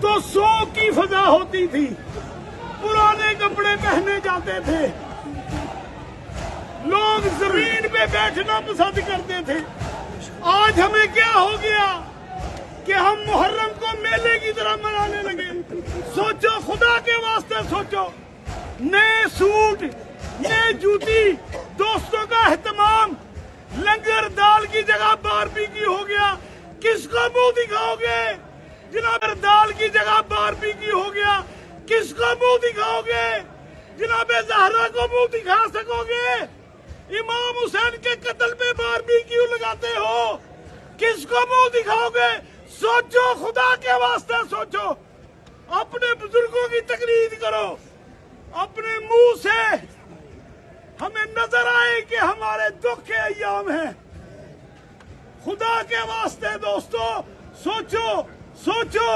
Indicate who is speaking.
Speaker 1: تو شوق کی فضا ہوتی تھی، پرانے کپڑے پہنے جاتے تھے، لوگ زمین پہ بیٹھنا پسند کرتے تھے۔ آج ہمیں کیا ہو گیا کہ ہم محرم کو میلے کی طرح منانے لگے۔ سوچو، خدا کے واسطے سوچو، نئے سوٹ، نئے جوتی، دوستوں کا اہتمام، لنگر دال کی جگہ باربیکیو ہو گیا۔ کس کو منہ دکھاؤ گے؟ جناب دال کی جگہ باربیکیو ہو گیا، کس کو منہ دکھاؤ گے؟ جناب زہرا کو منہ دکھا سکو گے؟ امام حسین کے قتل پہ باربیکیو لگاتے ہو، کس کو منہ دکھاؤ گے؟ سوچو، خدا کے واسطے سوچو، اپنے بزرگوں کی تقلید کرو، اپنے منہ سے ہمیں نظر آئے کہ ہمارے دکھ کے ایام ہیں۔ خدا کے واسطے دوستو سوچو، سوچو۔